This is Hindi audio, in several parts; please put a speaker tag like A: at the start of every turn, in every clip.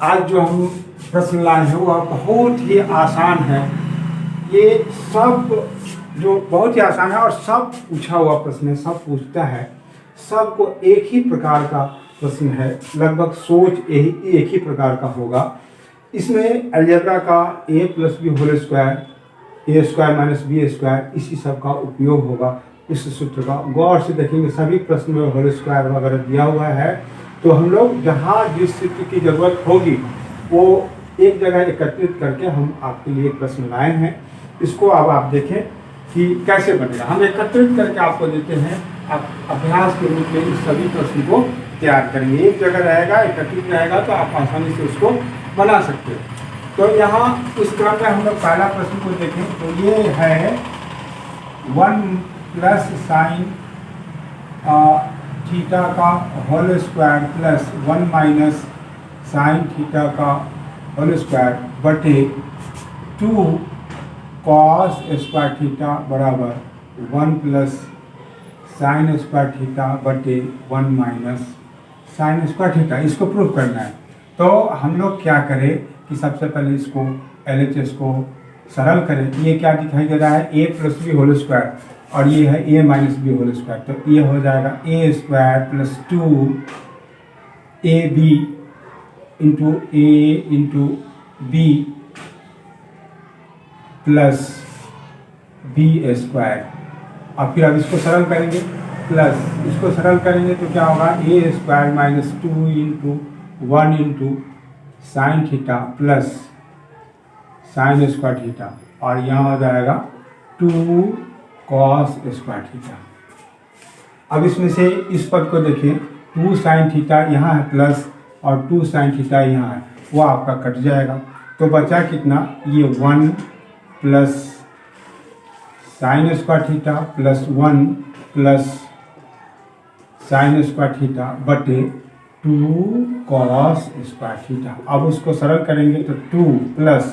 A: आज जो हम प्रश्न लाए हैं वह बहुत ही आसान है। ये सब जो बहुत ही आसान है और सब पूछा हुआ प्रश्न है, सब पूछता है, सबको एक ही प्रकार का प्रश्न है, लगभग सोच एक ही प्रकार का होगा। इसमें अलजेब्रा का a plus b whole square, a square minus b square, इसी सब का उपयोग होगा। इस सूत्र का गौर से देखेंगे, सभी प्रश्न में होल स्क्वायर वगैरह दिया हुआ है, तो हम लोग जहाँ जिस सूत्र की जरूरत होगी वो एक जगह एकत्रित करके हम आपके लिए प्रश्न लाए हैं। इसको अब आप देखें कि कैसे बनेगा। हम एकत्रित करके आपको देते हैं, आप अभ्यास के रूप में इस सभी प्रश्न को तैयार करेंगे। एक जगह रहेगा, एकत्रित रहेगा, तो आप आसानी से उसको बना सकते हो। तो यहाँ इस क्रम में हम लोग पहला प्रश्न को देखें तो ये है 1 प्लस साइन थीटा का whole square plus 1 minus sine theta का होल स्क्वायर बटे 2 कॉस स्क्वायर थीटा बराबर 1 प्लस साइन स्क्वायर थीटा बटे 1 माइनस साइन स्क्वायर थीटा। इसको प्रूव करना है। तो हम लोग क्या करें कि सबसे पहले इसको LHS को सरल करें। ये क्या दिखाई दे रहा है, a plus b whole square, और ये है a minus b whole square. तो ये हो जाएगा a square plus 2ab into a into b plus b square. और फिर अब इसको सरल करेंगे, प्लस इसको सरल करेंगे तो क्या होगा, a square minus 2 into 1 into sine theta plus sine square theta, और यहाँ हो जाएगा 2 कॉस स्क्वायर थीटा। अब इसमें से इस पद को देखिए, 2 साइन थीटा यहाँ है प्लस और 2 साइन थीटा यहाँ है, वो आपका कट जाएगा। तो बचा कितना, ये 1 plus sine square theta plus 1 plus sine square theta बटे 2 कॉस स्क्वायर थीटा। अब उसको सरल करेंगे तो 2 प्लस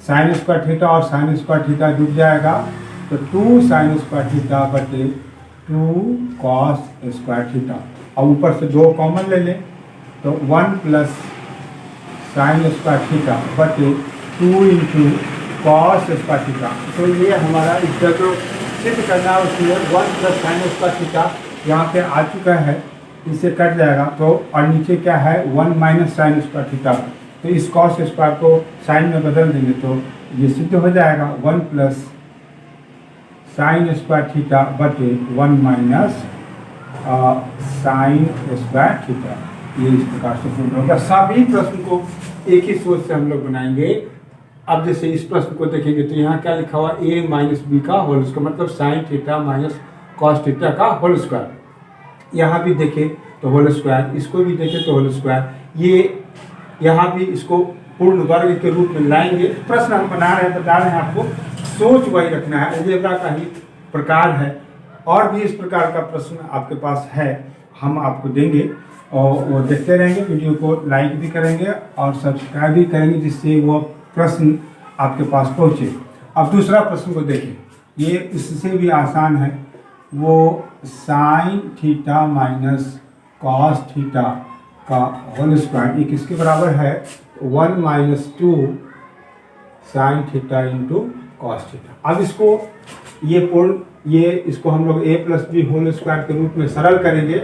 A: साइन स्क्वायर थीटा और साइन स्क्वायर थीटा जुड़ जाएगा, तो 2 साइन स्क्वायर थीटा बटे 2 कॉस स्क्वायर थीटा। अब ऊपर से 2 कॉमन ले लें तो 1 प्लस साइन स्क्वायर थीटा बटे 2 इंटू कॉस स्क्वायर थीटा। तो ये हमारा इस जो सिद्ध करना है उसमें 1 प्लस साइन स्क्वायर थीटा यहाँ पे आ चुका है, इससे कट जाएगा। तो और नीचे क्या है, 1 माइनस साइन स्क्वायर थीटा, तो इस कॉस स्क्वायर को साइन में बदल देंगे तो ये सिद्ध हो जाएगा 1 प्लस साइन स्क्वायर थीटा बटे 1 माइनस साइन स्क्वायर थीटा। ये इस प्रकार से प्रूव होगा। सभी प्रश्न को एक ही सोच से हम लोग बनाएंगे। अब जैसे इस प्रश्न को देखेंगे तो यहाँ क्या लिखा हुआ, a माइनस बी का होल स्क्वायर, मतलब sign theta minus cos theta का होल स्क्वायर। यहाँ भी देखें तो होल स्क्वायर, इसको भी देखें तो होल स्क्वायर, ये यहाँ भी इसको पूर्ण वर्ग के रूप में लाएंगे। प्रश्न हम बना रहे हैं, बता रहे हैं आपको, सोच वही रखना है, अलजेब्रा का ही प्रकार है। और भी इस प्रकार का प्रश्न आपके पास है, हम आपको देंगे और वो देखते रहेंगे। वीडियो को लाइक भी करेंगे और सब्सक्राइब भी करेंगे, जिससे वो प्रश्न आपके पास पहुँचे। अब दूसरा प्रश्न को देखें, ये इससे भी आसान है। वो sine theta minus cos theta का होल स्क्वायर, ये किसके बराबर है, 1 minus 2 sine theta into cos theta. अब इसको इसको हम लोग a plus b whole square के रूप में सरल करेंगे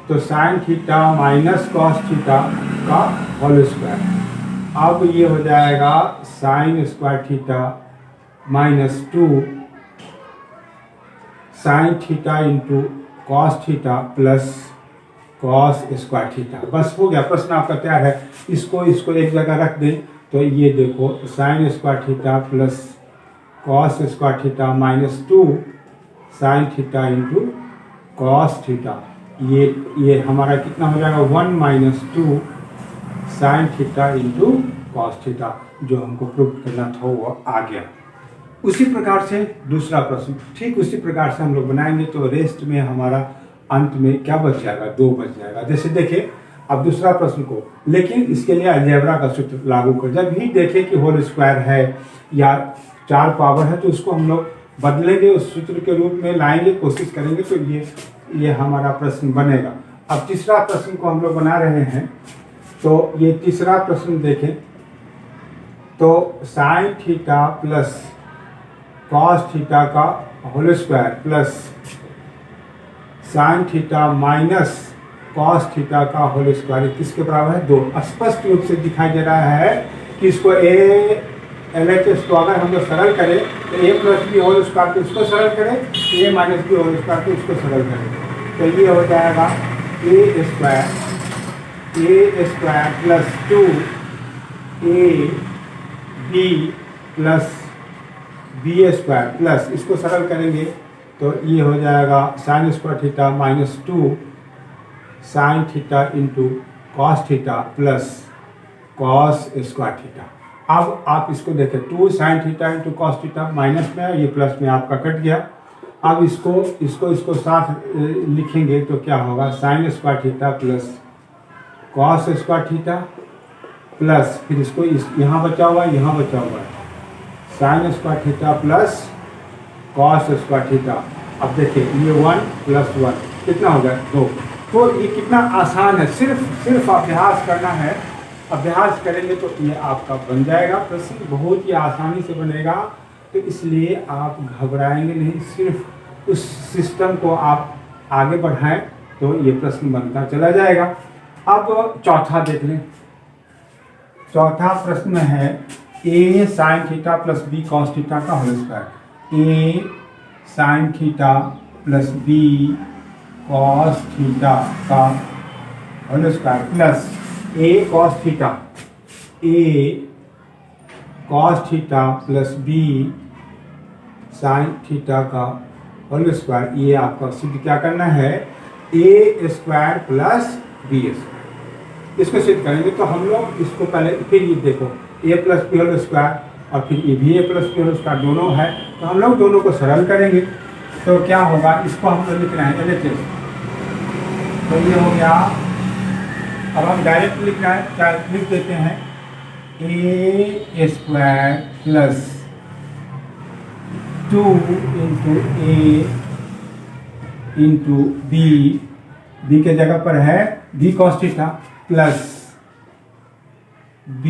A: तो sine theta minus cos theta का होल स्क्वायर। अब ये हो जाएगा sine square theta minus 2 sine theta into cos theta plus cos square theta. बस हो गया, प्रश्न आपका तैयार है। इसको एक जगह रख दें तो ये देखो, sign square theta plus cos square theta minus 2 sine theta into cos theta. ये हमारा कितना हो जाएगा, 1 minus 2 sine theta into cos theta. जो हमको प्रूव करना था वो आ गया। उसी प्रकार से दूसरा प्रश्न ठीक उसी प्रकार से हम लोग बनाएंगे, तो रेस्ट में हमारा अंत में क्या बच जाएगा, 2 बच जाएगा। जैसे देखिए अब दूसरा प्रश्न को, लेकिन इसके लिए अलजेब्रा का सूत्र लागू कर, जब भी देखें कि होल स्क्वायर है या 4 पावर है तो उसको हम लोग बदलेंगे, उस सूत्र के रूप में लाएंगे, कोशिश करेंगे, तो ये हमारा प्रश्न बनेगा। अब तीसरा प्रश्न को हम लोग बना रहे हैं तो ये तीसरा प्रश्न देखें तो sine theta plus cos theta का whole square plus sine theta minus cos theta का होल स्क्वायर किसके बराबर है? 2। स्पष्ट रूप से दिखाई दे रहा है कि इसको LHS को अगर हम लोग सरल करें तो a plus b whole square को इसको सरल करें, a minus b whole square को इसको सरल करें तो ये हो जाएगा a square plus 2ab plus b square plus इसको सरल करेंगे तो ये हो जाएगा sine square theta minus 2 sine theta into cos theta plus cos square theta. अब आप इसको देखें 2 sine theta into cos theta minus में है, ये प्लस में आपका कट गया। अब इसको साथ लिखेंगे तो क्या होगा? Sine square theta plus cos square theta plus फिर इसको यहाँ बचा हुआ है, यहाँ बचा हुआ है sign square theta plus cos square theta. अब देखिए ये 1 प्लस 1 कितना हो गया? 2। तो ये कितना आसान है, सिर्फ अभ्यास करना है। अभ्यास करेंगे तो ये आपका बन जाएगा प्रश्न, बहुत ही आसानी से बनेगा। तो इसलिए आप घबराएंगे नहीं, सिर्फ उस सिस्टम को आप आगे बढ़ाएं तो ये प्रश्न बनता चला जाएगा। अब चौथा देख लें। चौथा प्रश्न है a sine theta plus b cos theta का whole square. a sine theta plus b cos theta का whole square plus a cos theta plus b sine theta का होल स्क्वायर। ये आपका सिद्ध क्या करना है? a square plus b square. इसको सिद्ध करेंगे तो हम लोग इसको पहले फिर ये देखो a plus b whole square और फिर ये भी a plus b whole square दोनों है तो हम लोग दोनों को सरल करेंगे तो क्या होगा? इसको हम लोग लिखना है LHS तो ये हो गया। अब हम डायरेक्ट लिखना है, क्या लिख देते हैं? a square plus 2 into a into b के जगह पर है b cos theta plus b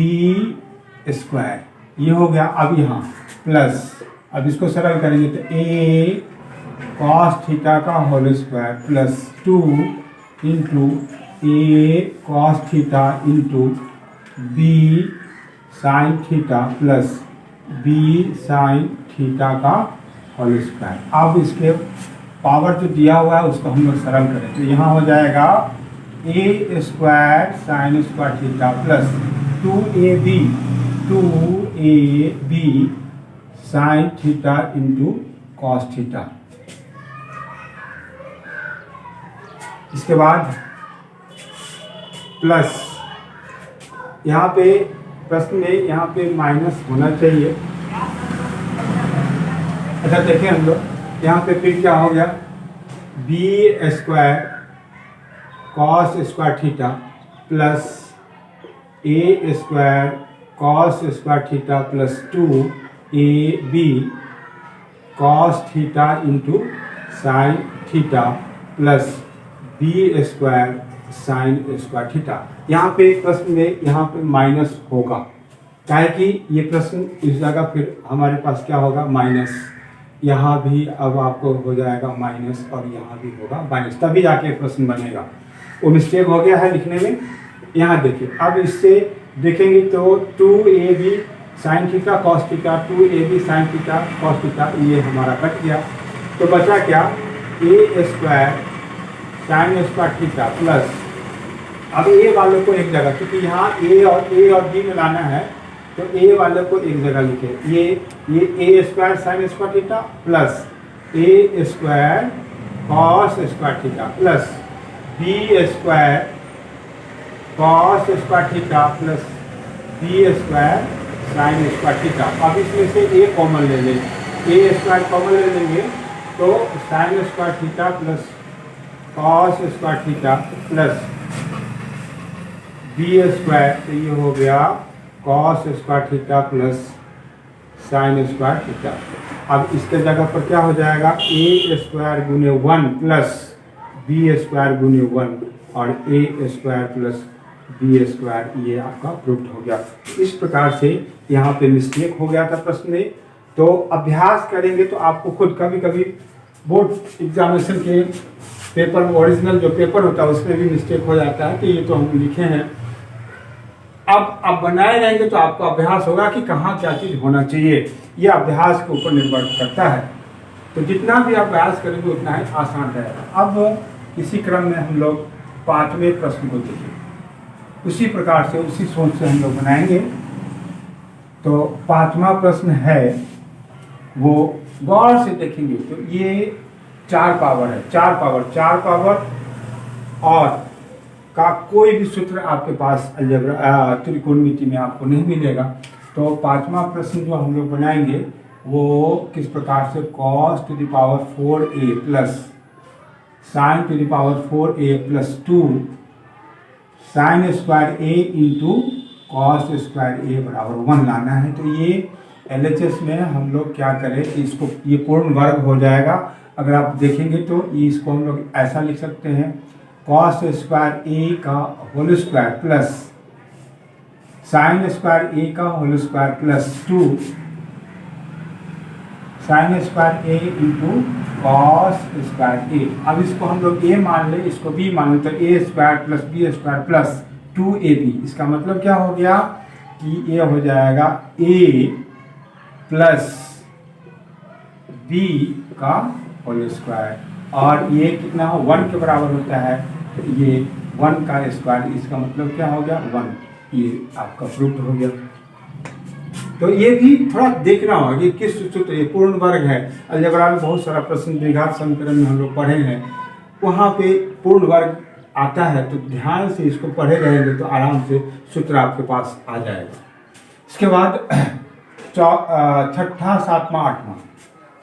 A: square ये हो गया। अब यहाँ प्लस अब इसको सरल करेंगे तो a कॉस थीटा का whole square plus 2 into a cos theta into b sine theta plus b sine theta का होल स्क्वायर। अब इसके पावर जो दिया हुआ है उसको हम लोग सरल करें तो यहाँ हो जाएगा a square sine square theta plus 2ab sign theta into cos theta. इसके बाद प्लस यहाँ पे प्रश्न में यहाँ पे माइनस होना चाहिए। अच्छा देखें हम लोग यहाँ पे फिर क्या हो गया? b square cos square theta plus a square cos square theta plus 2ab cos theta into sine theta plus b square sine square theta. यहाँ पे प्रश्न में यहाँ पे माइनस होगा, क्या है कि ये प्रश्न इस जगह फिर हमारे पास क्या होगा? माइनस। यहाँ भी अब आपको हो जाएगा माइनस और यहाँ भी होगा माइनस, तभी जाके प्रश्न बनेगा। वो मिस्टेक हो गया है लिखने में। यहाँ देखिए अब इससे देखेंगे तो 2ab sine theta cos theta 2ab sine theta cos theta ये हमारा कट गया तो बचा क्या? a square sine square theta plus अब a वालों को एक जगह, क्योंकि यहाँ a और b में लाना है तो a वाले को एक जगह लिखे। ये a square sine square theta plus a square cos square theta plus b square cos square theta plus b square sine square theta. अब इसमें से a कॉमन ले लें, a स्क्वायर कॉमन ले लेंगे तो sign square theta plus cos square theta plus b square तो ये हो गया cos square theta plus sine square theta. अब इसके जगह पर क्या हो जाएगा? a स्क्वायर गुने 1 प्लस b स्क्वायर गुने 1 और a square plus b square, ये आपका प्रूफ हो गया। इस प्रकार से यहाँ पे मिस्टेक हो गया था प्रश्न में। तो अभ्यास करेंगे तो आपको खुद, कभी कभी बोर्ड एग्जामिनेशन के पेपर में, ओरिजिनल जो पेपर होता है उसमें भी मिस्टेक हो जाता है, तो ये तो हम लिखे हैं। अब आप बनाए रहेंगे तो आपको अभ्यास होगा कि कहाँ क्या चीज़ होना चाहिए, ये अभ्यास के ऊपर निर्भर करता है। तो जितना भी अभ्यास करेंगे उतना ही आसान रहेगा। अब इसी क्रम में हम लोग 5वें प्रश्न को देखेंगे, उसी प्रकार से उसी सोच से हम लोग बनाएंगे। तो 5वां प्रश्न है वो गौर से देखेंगे तो ये 4 पावर है, 4 पावर और का कोई भी सूत्र आपके पास अलजेब्रा त्रिकोणमिति में आपको नहीं मिलेगा। तो 5वां प्रश्न जो हम लोग बनाएंगे वो किस प्रकार से, cos to the power 4a plus sin to the power 4a plus 2 sin square a into cos square a बराबर 1 लाना है। तो ये LHS में हम लोग क्या करें कि इसको, ये पूर्ण वर्ग हो जाएगा। अगर आप देखेंगे तो इसको हम लोग ऐसा लिख सकते हैं, कॉस स्क्वायर a का whole square plus sine square a का whole square plus 2 sine square a into cos square a। अब इसको हम लोग a मान लें, इसको b मान लें, तो a square plus b square plus 2ab। इसका मतलब क्या हो गया कि ये हो जाएगा a प्लस b का होल स्क्वायर, और ये कितना 1 के बराबर होता है, तो ये 1 का स्क्वायर। इसका मतलब क्या हो गया 1। ये आपका प्रूफ हो गया। तो ये भी थोड़ा देखना होगा कि किस सूत्र, ये पूर्ण वर्ग है। अलजेब्रा में बहुत सारा प्रश्न द्विघात समीकरण में हम लोग पढ़े हैं, वहाँ पे पूर्ण वर्ग आता है, तो ध्यान से इसको पढ़े रहेंगे तो आराम से सूत्र आपके पास आ जाएगा। इसके बाद 6ठा 7वां 8वां,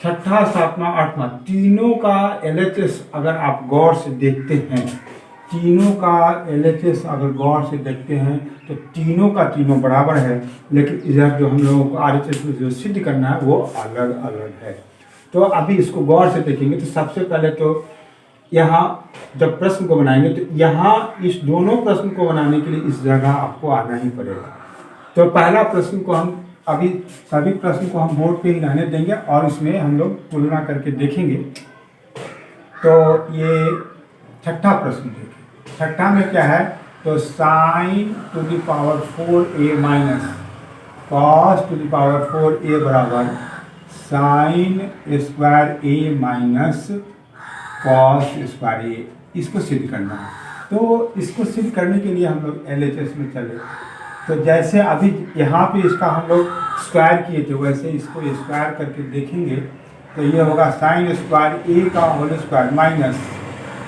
A: 6ठा 7वां 8वां तीनों का LHS अगर आप गौर से देखते हैं, तीनों का LHS अगर गौर से देखते हैं तो तीनों का तीनों बराबर है, लेकिन इधर जो हम लोगों को RHS में जो सिद्ध करना है वो अलग अलग है। तो अभी इसको गौर से देखेंगे तो सबसे पहले तो यहाँ जब प्रश्न को बनाएंगे तो यहाँ इस दोनों प्रश्न को बनाने के लिए इस जगह आपको आना ही पड़ेगा। तो पहला प्रश्न को हम अभी, सभी प्रश्न को हम बोर्ड पे ही रहने देंगे और इसमें हम लोग तुलना करके देखेंगे। तो ये 6ठा प्रश्न देखिए, 6ठा में क्या है, तो sign to the power 4a minus cos two the power 4a बराबर sign square a minus cos square a, इसको सिद्ध करना है। तो इसको सिद्ध करने के लिए हम लोग LHS में चले। तो जैसे अभी यहाँ पे इसका हम लोग स्क्वायर किए थे, वैसे इसको स्क्वायर करके देखेंगे तो ये होगा साइन स्क्वायर a का whole square minus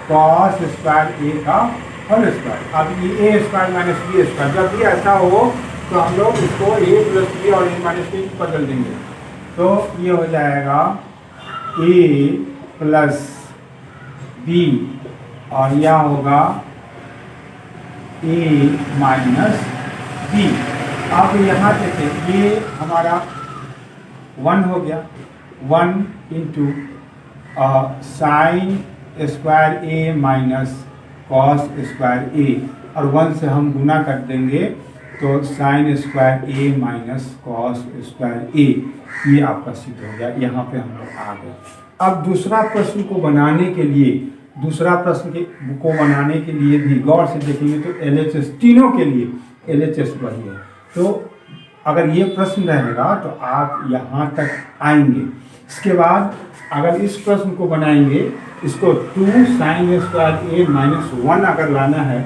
A: cos square a का होल स्क्वायर। अब ये a square minus b square, जब भी ऐसा हो तो हम लोग इसको a प्लस b और a माइनस b बदल देंगे। तो ये हो जाएगा a प्लस b और यह होगा a माइनस b। अब यहाँ देखें ये हमारा 1 हो गया, 1 into sine square a minus cos square a, और 1 से हम गुना कर देंगे तो sign square a minus cos square a, ये आपका सिद्ध हो गया। यहाँ पे हम लोग आ गए। अब दूसरा प्रश्न को बनाने के लिए, दूसरा प्रश्न को बनाने के लिए भी गौर से देखेंगे तो LHS तीनों के लिए LHS वही है। तो अगर ये प्रश्न रहेगा तो आप यहाँ तक आएंगे। इसके बाद अगर इस प्रश्न को बनाएंगे, इसको 2 साइन स्क्वायर a माइनस 1 अगर लाना है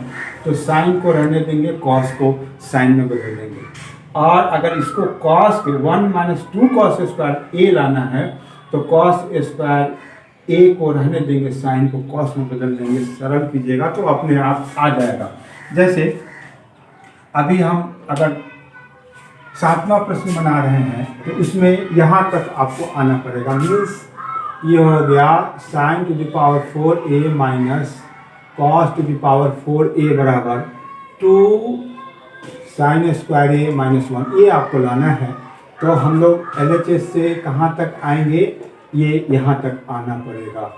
A: तो साइन को रहने देंगे, कॉस को साइन में बदल देंगे। और अगर इसको कॉस के 1 माइनस 2 कॉस स्क्वायर a लाना है तो कॉस स्क्वायर a को रहने देंगे, साइन को कॉस में बदल देंगे। सरल कीजिएगा तो अपने आप आ जाएगा। जैसे अभी हम अगर 7वां प्रश्न बना रहे हैं तो इसमें यहाँ तक आपको आना पड़ेगा। मीन्स ये हो गया sign to the power 4a minus cos two the power 4a बराबर 2 साइन स्क्वायर a माइनस 1, ये आपको लाना है। तो हम लोग LHS से कहाँ तक आएंगे, ये यहाँ तक आना पड़ेगा।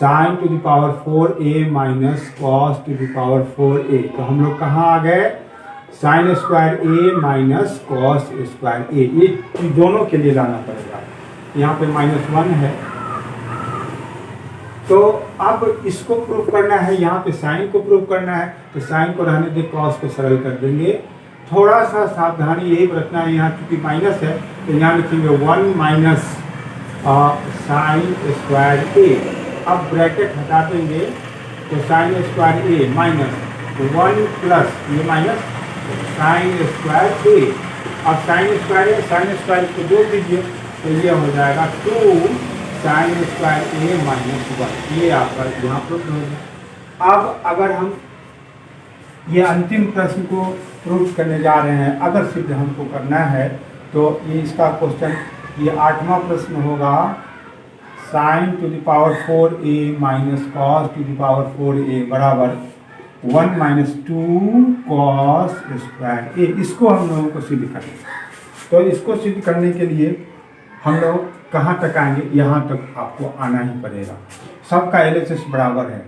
A: Sign to the power 4a minus cos two the power 4a। तो हम लोग कहाँ आ गए, sign square a minus cos square a, ये दोनों के लिए लाना पड़ेगा। यहाँ पे -1 है, तो अब इसको प्रूव करना है, यहाँ पे साइन को प्रूव करना है, तो साइन को रहने दे, कॉस को सरल कर देंगे। थोड़ा सा सावधानी यही बरतना है, यहाँ चूंकि माइनस है तो यहाँ लिखेंगे 1 माइनस साइन स्क्वायर a। अब ब्रैकेट हटा देंगे तो sign square a minus 1 plus ये माइनस साइन स्क्वायर a। अब साइन स्क्वायर को जोड़ दीजिए तो ये हो जाएगा 2 साइन स्क्वायर a माइनस 1, ये आपका यहाँ पर होगा। अब अगर हम ये अंतिम प्रश्न को प्रूव करने जा रहे हैं, अगर सिद्ध हमको करना है तो ये इसका क्वेश्चन, ये 8वां प्रश्न होगा, sign to the power 4a minus cos two the power 4a बराबर 1 माइनस 2 कॉस स्क्वायर a। इसको हम लोगों को सिद्ध करेंगे। तो इसको सिद्ध करने के लिए हम लोग कहाँ तक आएंगे, यहाँ तक आपको आना ही पड़ेगा। सबका LHS बराबर है,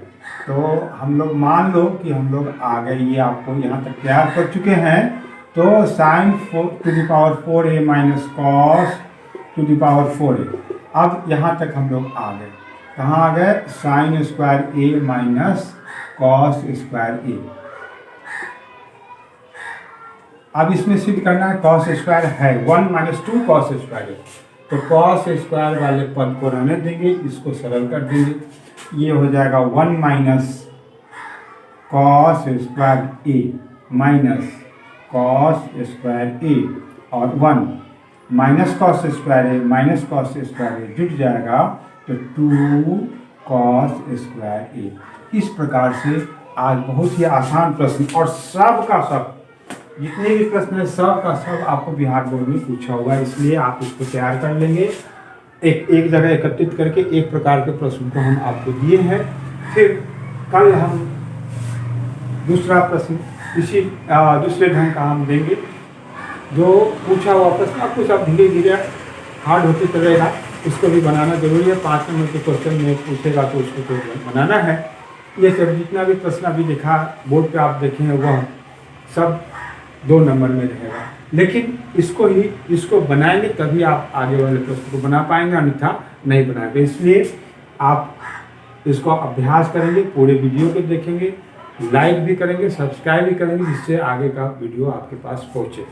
A: तो हम लोग मान लो कि हम लोग आ गए, ये आपको यहाँ तक तैयार कर चुके हैं। तो sign to the power 4a minus cos two the power 4a, अब यहाँ तक हम लोग आ गए। कहाँ आ गए, sign square a minus cos square a। अब इसमें सिद्ध करना है, कॉस स्क्वायर है 1 माइनस 2 कॉस स्क्वायर a, तो कॉस स्क्वायर वाले पद को रहने देंगे, इसको सरल कर देंगे। ये हो जाएगा 1 minus cos square a minus cos square a और 1 minus cos square a minus cos square a जुट जाएगा तो 2 कॉस स्क्वायर a। इस प्रकार से आज बहुत ही आसान प्रश्न, और सब का सब जितने भी प्रश्न है सब का सब आपको बिहार बोर्ड में पूछा होगा, इसलिए आप इसको तैयार कर लेंगे। एक जगह एकत्रित करके एक प्रकार के प्रश्न को हम आपको दिए हैं। फिर कल हम दूसरा प्रश्न इसी दूसरे ढंग का हम देंगे, जो पूछा हुआ प्रश्न आपको सब धीरे धीरे हार्ड होते चलेगा, उसको भी बनाना जरूरी है। 5 नंबर के क्वेश्चन में पूछेगा तो उसको तो बनाना है। ये सब जितना भी प्रश्न अभी देखा बोर्ड पे आप देखेंगे वह सब 2 नंबर में रहेगा, लेकिन इसको बनाएंगे तभी आप आगे वाले प्रश्न को बना पाएंगे, अन्यथा नहीं बनाएंगे। इसलिए आप इसको अभ्यास करेंगे, पूरे वीडियो को देखेंगे, लाइक भी करेंगे, सब्सक्राइब भी करेंगे, जिससे आगे का वीडियो आपके पास पहुँचे।